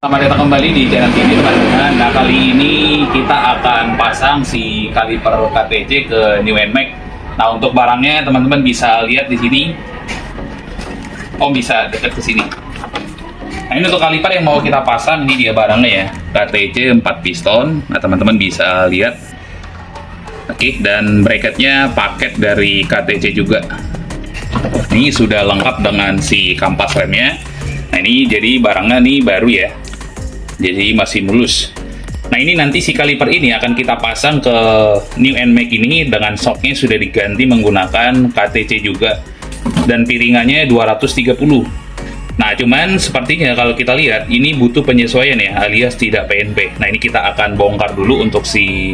Selamat datang kembali di channel ini teman-teman. Nah, kali ini kita akan pasang si kaliper KTC ke New NMAX. Nah, untuk barangnya teman-teman bisa lihat di sini. Oh, bisa dekat ke sini. Nah, ini untuk kaliper yang mau kita pasang, ini dia barangnya ya. KTC 4 piston. Nah, teman-teman bisa lihat. Oke, dan bracketnya paket dari KTC juga. Ini sudah lengkap dengan si kampas remnya. Nah, ini jadi barangnya nih baru ya. Jadi masih mulus. Nah, ini nanti si kaliper ini akan kita pasang ke New NMAX ini dengan shocknya sudah diganti menggunakan KTC juga. Dan piringannya 230. Nah, cuman sepertinya kalau kita lihat ini butuh penyesuaian ya, alias tidak PNP. Nah, ini kita akan bongkar dulu untuk si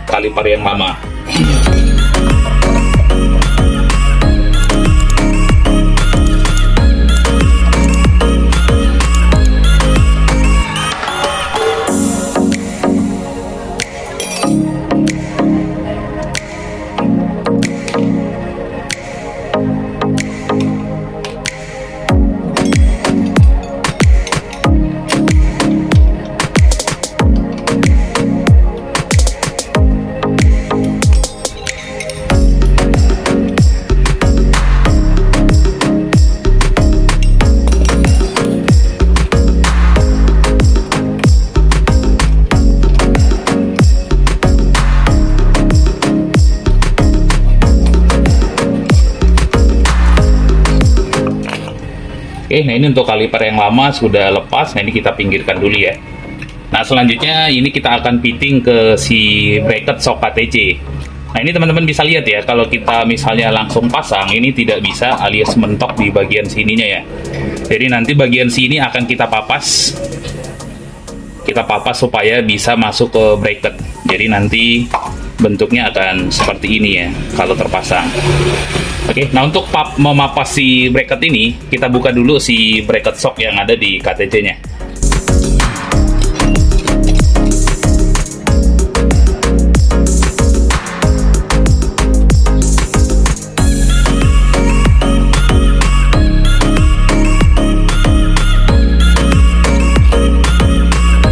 kaliper yang lama. Oke, nah ini untuk kaliper yang lama sudah lepas. Nah, ini kita pinggirkan dulu ya. Nah, selanjutnya ini kita akan fitting ke si bracket shock KTC. Nah, ini teman-teman bisa lihat ya, kalau kita misalnya langsung pasang, ini tidak bisa alias mentok di bagian sininya ya. Jadi nanti bagian sini akan kita papas. Kita papas supaya bisa masuk ke bracket. Jadi nanti bentuknya akan seperti ini ya, kalau terpasang. Oke, nah untuk memapas si bracket ini, kita buka dulu si bracket shock yang ada di KTC-nya.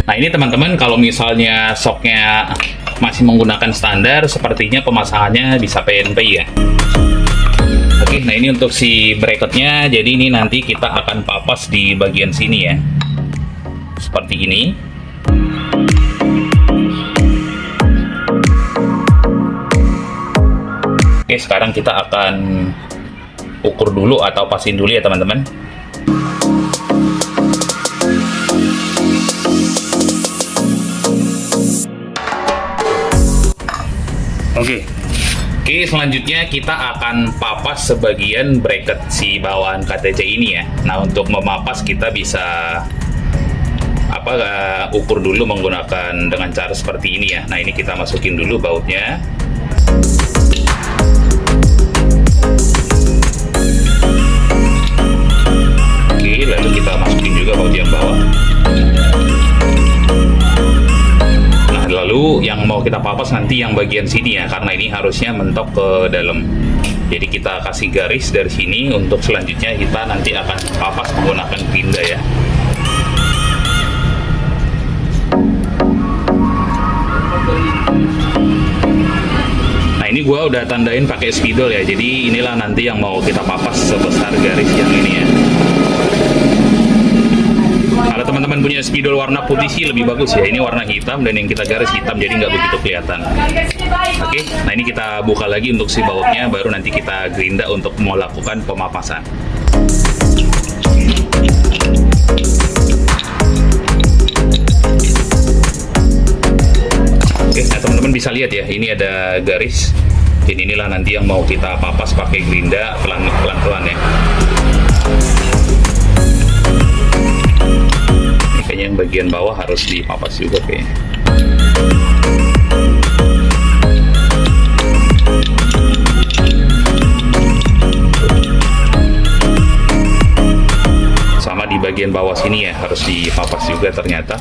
Nah, ini teman-teman, kalau misalnya shocknya masih menggunakan standar, sepertinya pemasangannya bisa PNP ya. Oke, nah ini untuk si bracketnya. Jadi ini nanti kita akan papas di bagian sini ya, seperti ini. Oke, sekarang kita akan ukur dulu atau pasin dulu ya teman-teman. Oke, selanjutnya kita akan papas sebagian bracket si bawaan KTC ini ya. Nah, untuk memapas kita bisa ukur dulu menggunakan dengan cara seperti ini ya. Nah, ini kita masukin dulu bautnya. Oke, lalu kita masukin juga baut yang bawah. Lalu yang mau kita papas nanti yang bagian sini ya, karena ini harusnya mentok ke dalam. Jadi kita kasih garis dari sini. Untuk selanjutnya kita nanti akan papas menggunakan gerinda ya. Nah, ini gua udah tandain pakai spidol ya. Jadi inilah nanti yang mau kita papas sebesar garis yang ini ya. Kalau teman-teman punya spidol warna putih sih lebih bagus ya. Ini warna hitam dan yang kita garis hitam, jadi nggak begitu kelihatan. Oke, nah ini kita buka lagi untuk si bautnya, baru nanti kita gerinda untuk melakukan pemapasan. Oke, nah teman-teman bisa lihat ya, ini ada garis. Dan inilah nanti yang mau kita papas pakai gerinda pelan-pelan ya. Kayaknya yang bagian bawah harus dipapas juga kayaknya. Sama di bagian bawah sini ya, harus dipapas juga ternyata.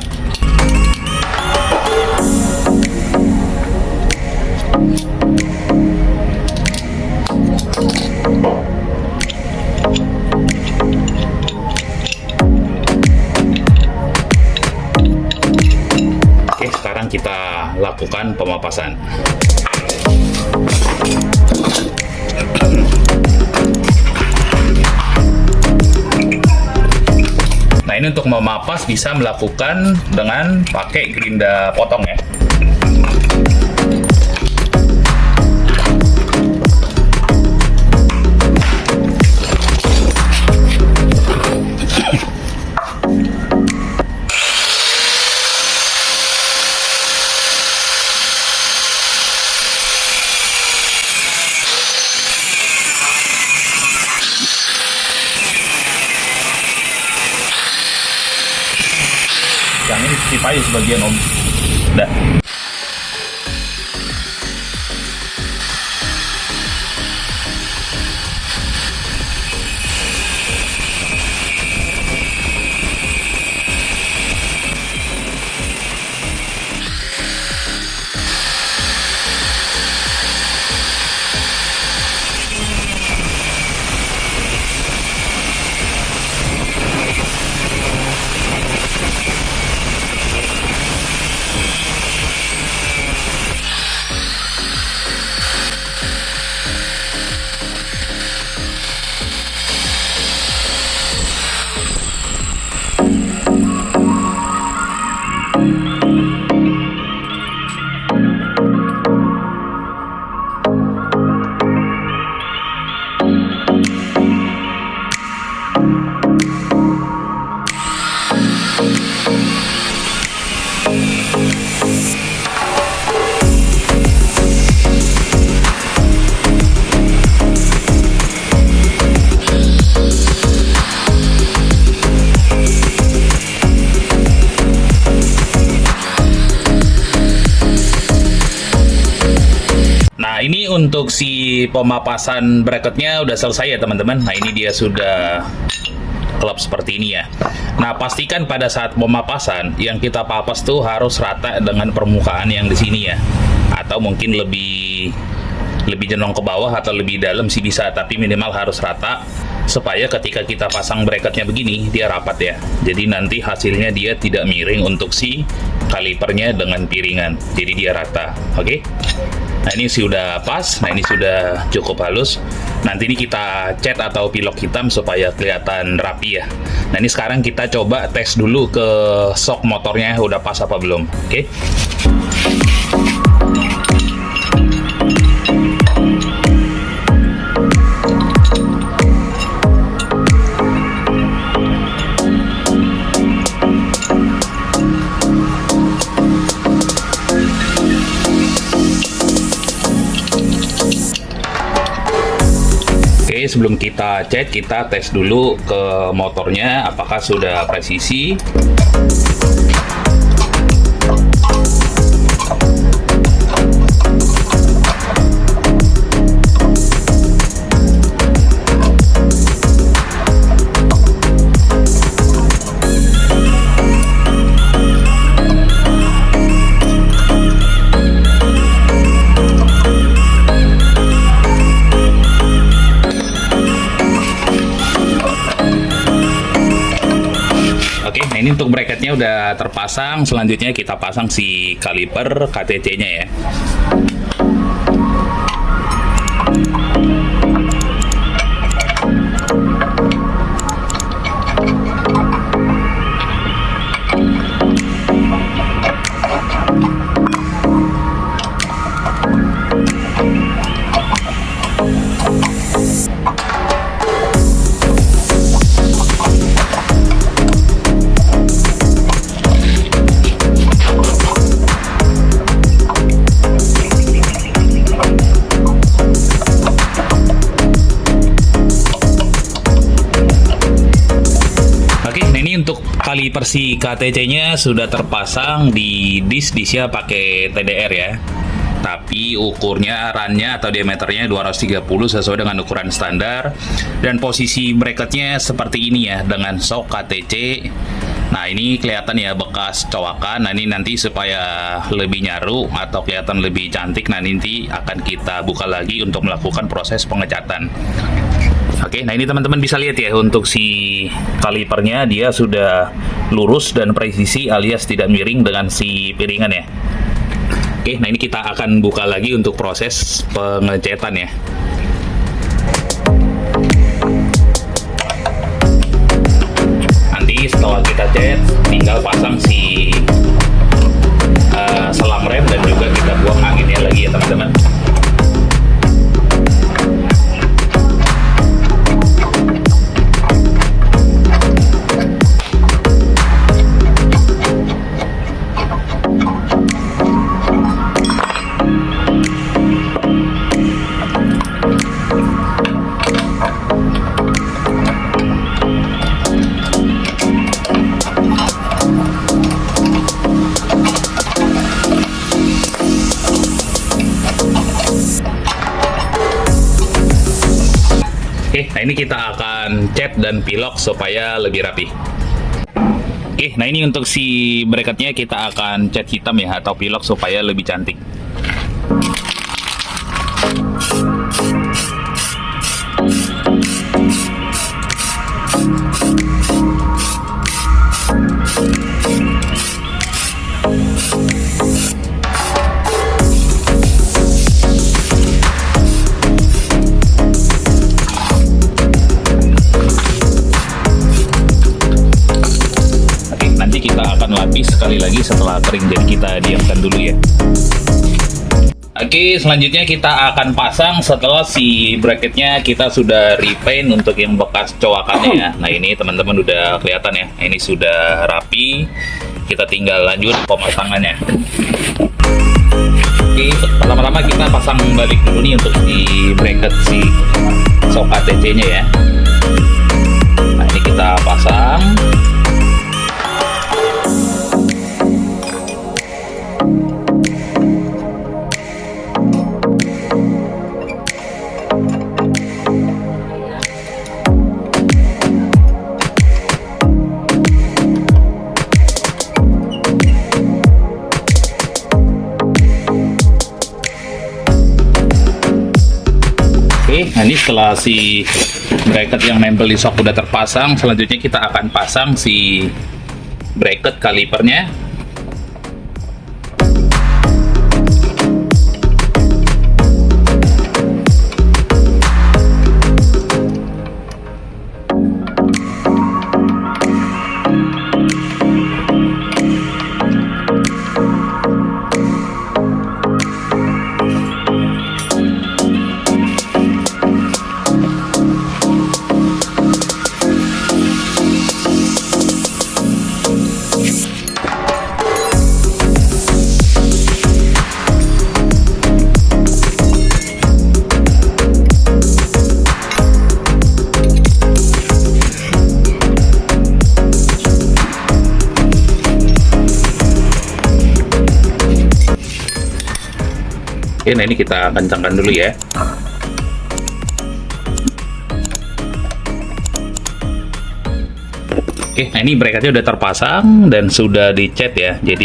kita lakukan pemapasan. Nah, ini untuk memapas bisa melakukan dengan pakai gerinda potong ya. Yang ini skip aja sebagian om. Udah. Ini untuk si pemapasan bracketnya udah selesai ya teman-teman. Nah, ini dia sudah klep seperti ini ya. Nah, pastikan pada saat pemapasan yang kita papas tuh harus rata dengan permukaan yang di sini ya. Atau mungkin lebih jenong ke bawah atau lebih dalam sih bisa, tapi minimal harus rata supaya ketika kita pasang bracketnya begini dia rapat ya. Jadi nanti hasilnya dia tidak miring untuk si kalipernya dengan piringan. Jadi dia rata. Oke? Nah, ini sudah pas. Nah, ini sudah cukup halus. Nanti ini kita cat atau pilok hitam supaya kelihatan rapi ya. Nah, ini sekarang kita coba tes dulu ke sok motornya udah pas apa belum. Oke? Sebelum kita cek, kita tes dulu ke motornya apakah sudah presisi. Ini untuk bracketnya udah terpasang. Selanjutnya kita pasang si kaliper KTC-nya ya. Untuk kaliper si KTC-nya sudah terpasang di disnya pakai TDR ya. Tapi ukurnya runnya atau diameternya 230 sesuai dengan ukuran standar. Dan posisi bracketnya seperti ini ya dengan sok KTC. Nah, ini kelihatan ya bekas cowakan. Nah, ini nanti supaya lebih nyaru atau kelihatan lebih cantik, nah nanti akan kita buka lagi untuk melakukan proses pengecatan. Oke, nah ini teman-teman bisa lihat ya untuk si kalipernya dia sudah lurus dan presisi alias tidak miring dengan si piringan ya. Oke, nah ini kita akan buka lagi untuk proses pengecetan ya. Nanti setelah kita cat, tinggal pasang si selang rem dan juga kita buang anginnya lagi ya teman-teman. Oke, nah ini kita akan cat dan pilok supaya lebih rapi. Oke, nah ini untuk si bracketnya kita akan cat hitam ya, atau pilok supaya lebih cantik. Kita akan lapis sekali lagi setelah kering, jadi kita diamkan dulu ya. Oke, selanjutnya kita akan pasang setelah si bracketnya kita sudah repaint untuk yang bekas coakannya ya. Nah ini teman-teman udah kelihatan ya, ini sudah rapi. Kita tinggal lanjut pemasangannya. Oke, pertama-tama kita pasang balik dulu nih untuk di bracket si shock ATC nya ya. Nah ini kita pasang. Nah ini setelah si bracket yang nempel di shock udah terpasang, selanjutnya kita akan pasang si bracket kalipernya. Oke, nah ini kita kencangkan dulu ya. Oke, nah ini bracketnya udah terpasang dan sudah dicat ya, jadi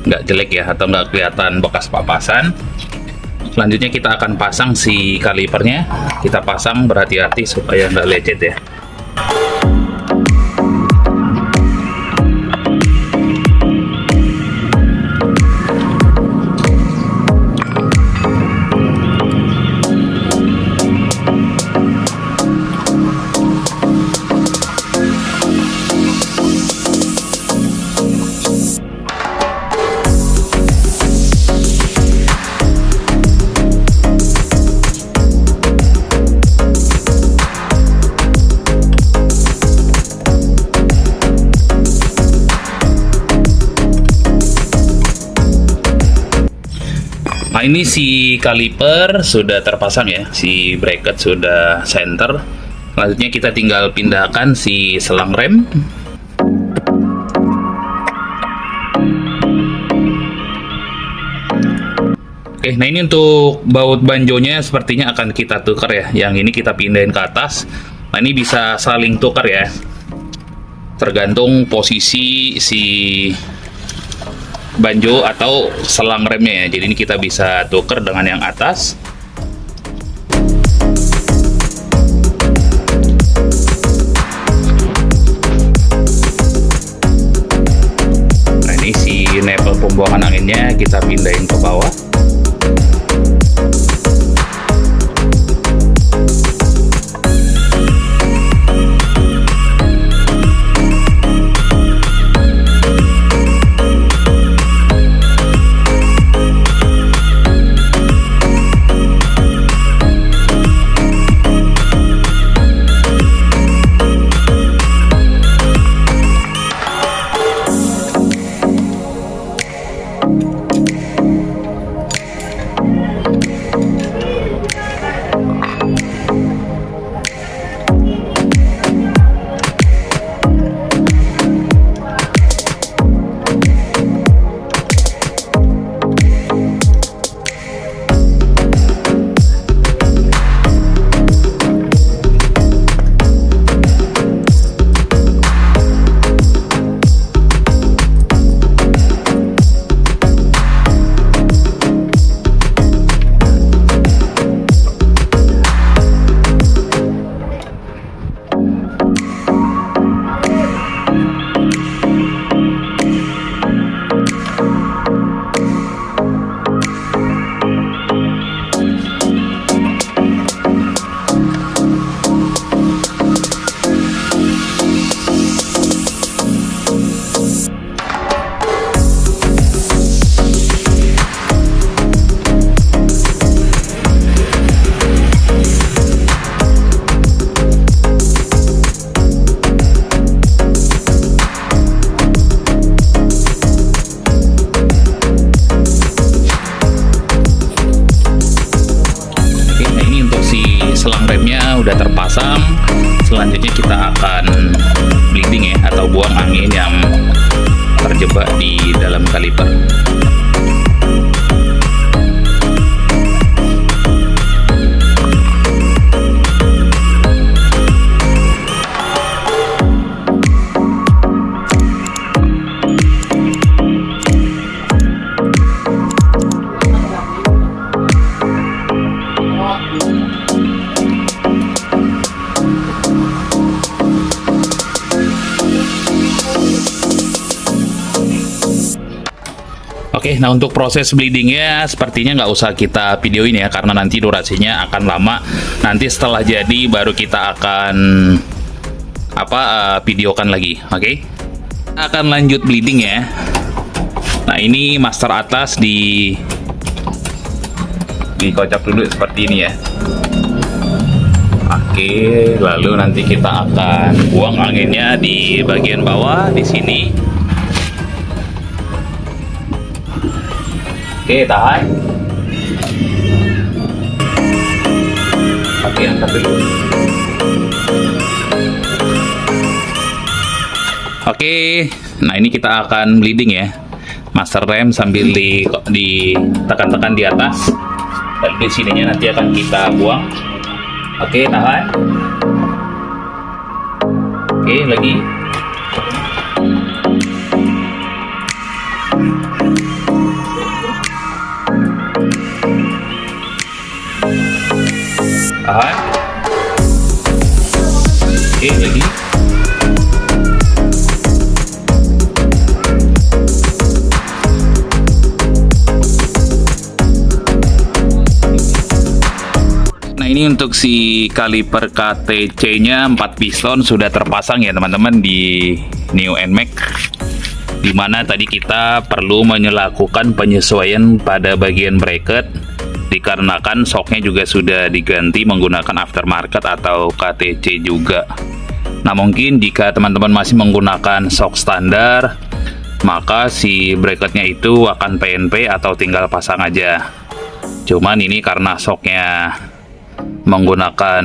nggak jelek ya, atau nggak kelihatan bekas papasan. Selanjutnya kita akan pasang si kalipernya. Kita pasang berhati-hati supaya nggak lecet ya. Nah ini si kaliper sudah terpasang ya, si bracket sudah center. Selanjutnya kita tinggal pindahkan si selang rem. Oke, nah ini untuk baut banjonya sepertinya akan kita tukar ya. Yang ini kita pindahin ke atas. Nah ini bisa saling tukar ya, tergantung posisi si banjo atau selang remnya ya. Jadi ini kita bisa tuker dengan yang atas. Nah ini si nepel buangan anginnya kita pindahin ke bawah. Udah terpasang. Selanjutnya kita akan bleeding ya, atau buang angin yang terjebak di dalam kaliper. Oke, nah untuk proses bleedingnya sepertinya nggak usah kita videoin ya, karena nanti durasinya akan lama. Nanti setelah jadi baru kita akan videokan lagi. Oke, akan lanjut bleeding ya. Nah ini master atas dikocok dulu seperti ini ya. Oke, lalu nanti kita akan buang anginnya di bagian bawah di sini. Oke, tahan. Oke, angkat dulu. Oke, nah ini kita akan bleeding ya. Master rem sambil ditekan-tekan di atas. Dan di sininya nanti akan kita buang. Oke, tahan. Oke, lagi. Tahan. Oke, lagi. Nah ini untuk si kaliper KTC-nya 4 piston sudah terpasang ya teman-teman di New NMAX, dimana tadi kita perlu melakukan penyesuaian pada bagian bracket dikarenakan shocknya juga sudah diganti menggunakan aftermarket atau KTC juga. Nah mungkin jika teman-teman masih menggunakan shock standar, maka si bracketnya itu akan PNP atau tinggal pasang aja. Cuman ini karena shocknya menggunakan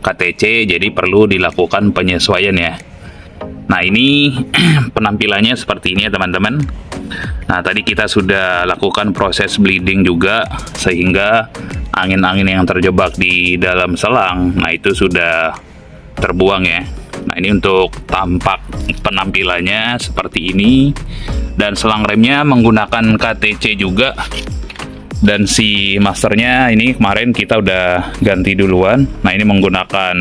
KTC, jadi perlu dilakukan penyesuaian ya. Nah ini penampilannya seperti ini ya teman-teman. Nah tadi kita sudah lakukan proses bleeding juga, sehingga angin-angin yang terjebak di dalam selang, nah itu sudah terbuang ya. Nah ini untuk tampak penampilannya seperti ini. Dan selang remnya menggunakan KTC juga. Dan si masternya ini kemarin kita udah ganti duluan. Nah ini menggunakan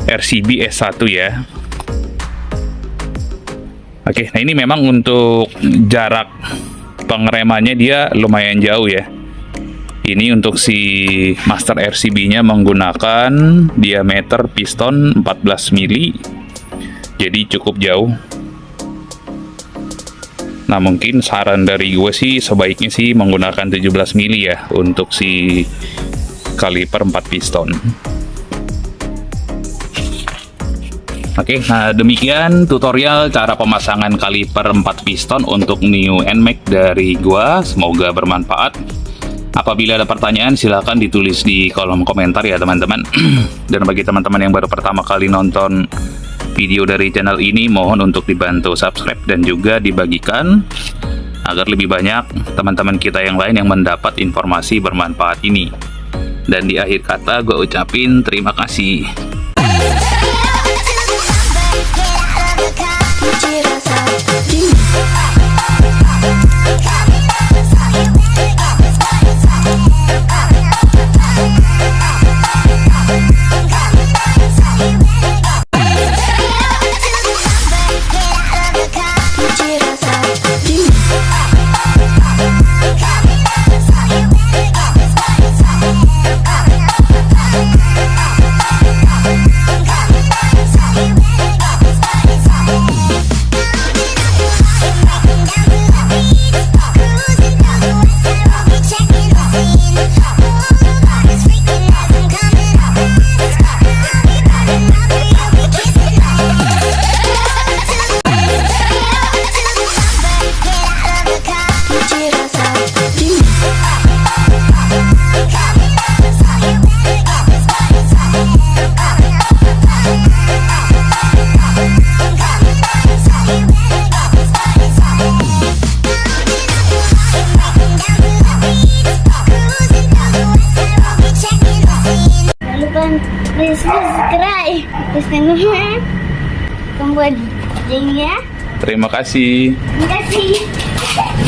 RCB S1 ya. Oke, nah ini memang untuk jarak pengeremannya dia lumayan jauh ya. Ini untuk si Master RCB-nya menggunakan diameter piston 14 mili, jadi cukup jauh. Nah mungkin saran dari gue sih sebaiknya sih menggunakan 17 mili ya untuk si kaliper 4 piston. Oke, nah demikian tutorial cara pemasangan kaliper 4 piston untuk new NMAX dari gua. Semoga bermanfaat. Apabila ada pertanyaan silahkan ditulis di kolom komentar ya teman-teman. Dan bagi teman-teman yang baru pertama kali nonton video dari channel ini, mohon untuk dibantu subscribe dan juga dibagikan agar lebih banyak teman-teman kita yang lain yang mendapat informasi bermanfaat ini. Dan di akhir kata gue ucapin terima kasih. Please subscribe. Terus tengoknya tombol jengnya. Terima kasih. Terima kasih.